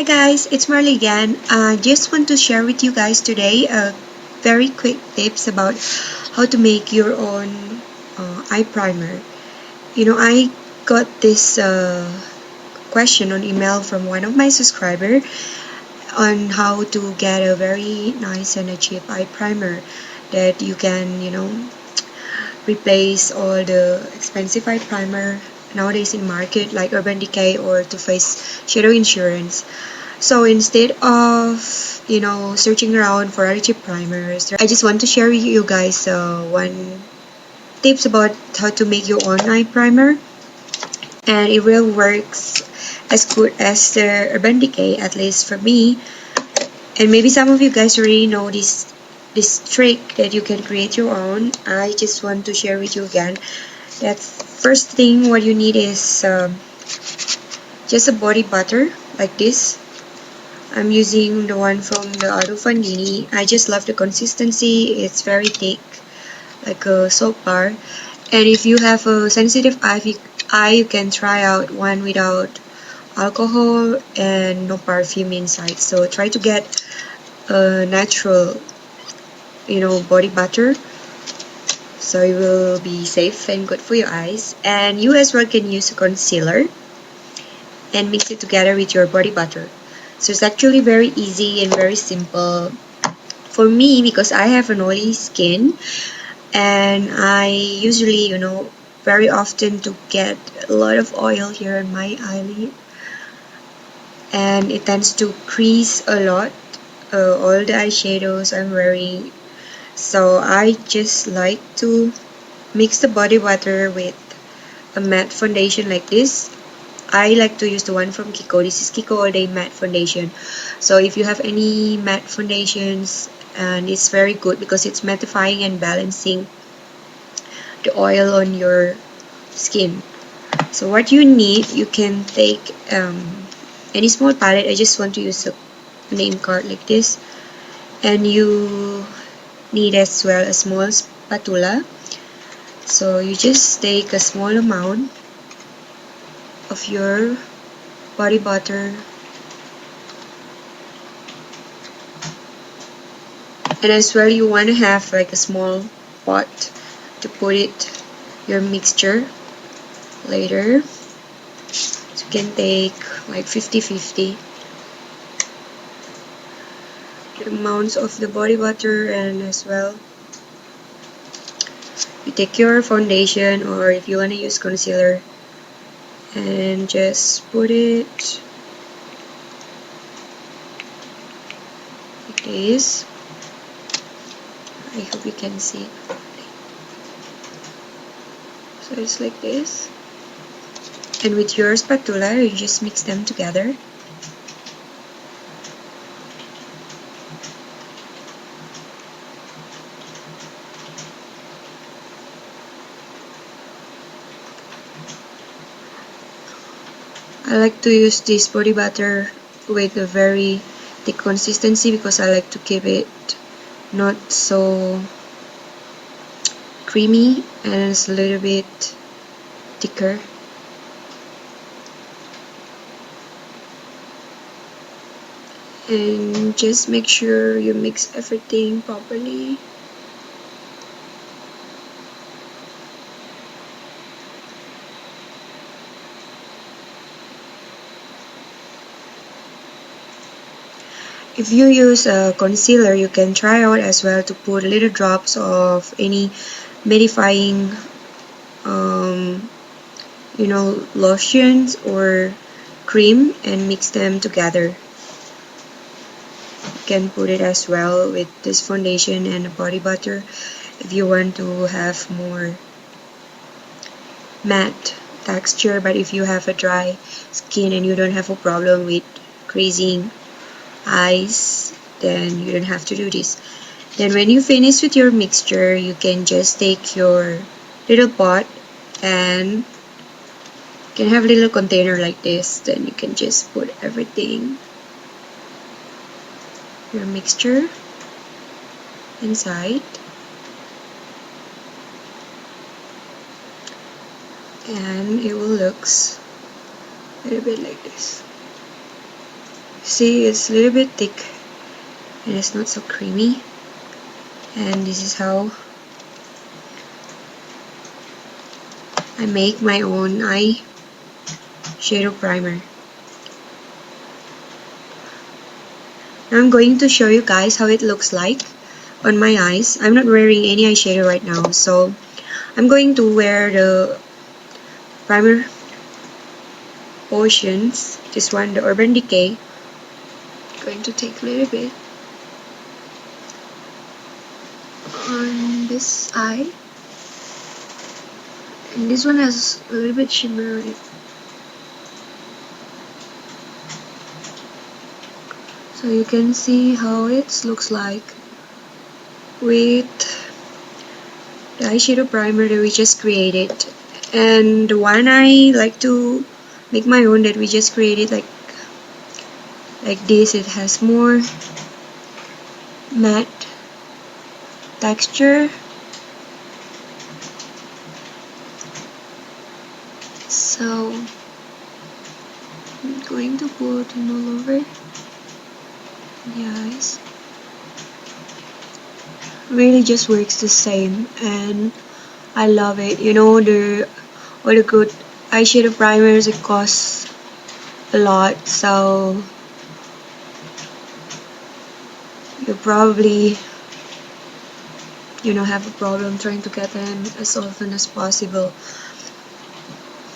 Hi guys, it's Marley again. I just want to share with you guys today very quick tips about how to make your own eye primer. I got this question on email from one of my subscribers on how to get a very nice and a cheap eye primer that you can, replace all the expensive eye primer nowadays in market like Urban Decay or Too Faced Shadow Insurance. So instead of searching around for other cheap primers, I just want to share with you guys one tips about how to make your own eye primer, and it will works as good as the Urban Decay, at least for me. And maybe some of you guys already know this trick that you can create your own. I just want to share with you again that first thing what you need is just a body butter like this. I'm using the one from the Auto Fandini. I just love the consistency. It's very thick, like a soap bar. And if you have a sensitive eye, you can try out one without alcohol and no perfume inside. So try to get a natural, body butter. So it will be safe and good for your eyes. And you as well can use a concealer and mix it together with your body butter. So it's actually very easy and very simple for me because I have an oily skin, and I usually, very often to get a lot of oil here on my eyelid, and it tends to crease a lot. All the eyeshadows I'm wearing, so I just like to mix the body butter with a matte foundation like this. I like to use the one from Kiko. This is Kiko All Day Matte Foundation. So if you have any matte foundations, and it's very good because it's mattifying and balancing the oil on your skin. So what you need, you can take any small palette. I just want to use a name card like this. And you need as well a small spatula. So you just take a small amount of your body butter, and as well you want to have like a small pot to put it your mixture later. So you can take like 50-50 the amounts of the body butter, and as well you take your foundation, or if you want to use concealer, and just put it like this. I hope you can see. So it's like this, and with your spatula you just mix them together. I like to use this body butter with a very thick consistency because I like to keep it not so creamy, and it's a little bit thicker. And just make sure you mix everything properly. If you use a concealer, you can try out as well to put little drops of any mattifying lotions or cream and mix them together. You can put it as well with this foundation and a body butter if you want to have more matte texture. But if you have a dry skin and you don't have a problem with creasing eyes, then you don't have to do this. Then when you finish with your mixture, you can just take your little pot, and you can have a little container like this. Then you can just put everything, your mixture, inside, and it will look a little bit like this. See, it's a little bit thick and it's not so creamy. And this is how I make my own eye shadow primer. Now I'm going to show you guys how it looks like on my eyes. I'm not wearing any eyeshadow right now, so I'm going to wear the primer potions. This one, the Urban Decay. I'm going to take a little bit on this eye, and this one has a little bit shimmer on it. So you can see how it looks like with the eyeshadow primer that we just created. And the one I like to make my own that we just created like this, it has more matte texture. So I'm going to put it all over the eyes. Really just works the same, and I love it. You know, all the good eyeshadow primers, it costs a lot, so you probably have a problem trying to get them as often as possible.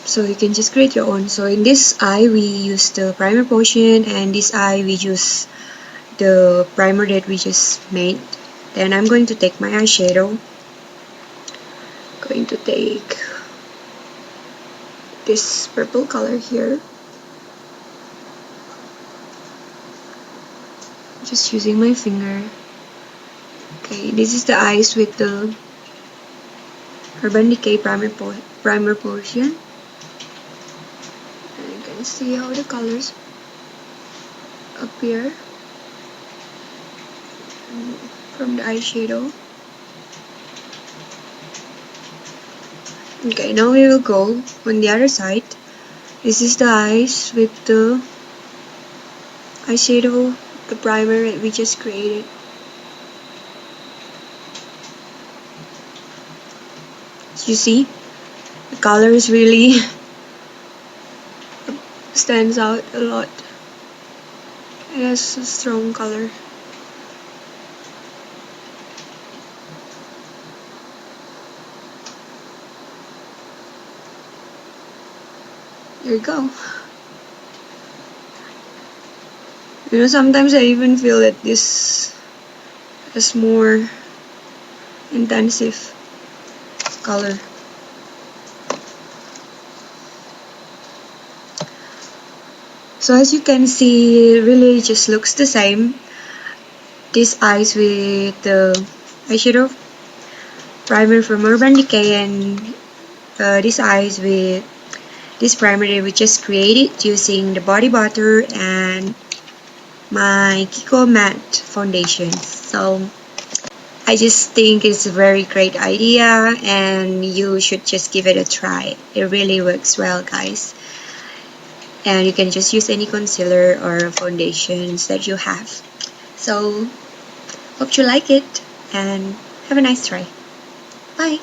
So you can just create your own. So in this eye we use the primer potion, and this eye we use the primer that we just made. Then I'm going to take my eyeshadow. Going to take this purple color here. Just using my finger. Okay, this is the eyes with the Urban Decay primer potion. And you can see how the colors appear from the eyeshadow. Okay, now we will go on the other side. This is the eyes with the eyeshadow, the primer that we just created. As you see, the colors really stands out a lot. It has a strong color. There you go. Sometimes I even feel that this has more intensive color. So as you can see, it really just looks the same. These eyes with the eyeshadow primer from Urban Decay, and these eyes with this primer that we just created using the body butter and my Kiko matte foundation. So I just think it's a very great idea, and you should just give it a try. It really works well, guys. And you can just use any concealer or foundations that you have. So hope you like it, and have a nice try. Bye!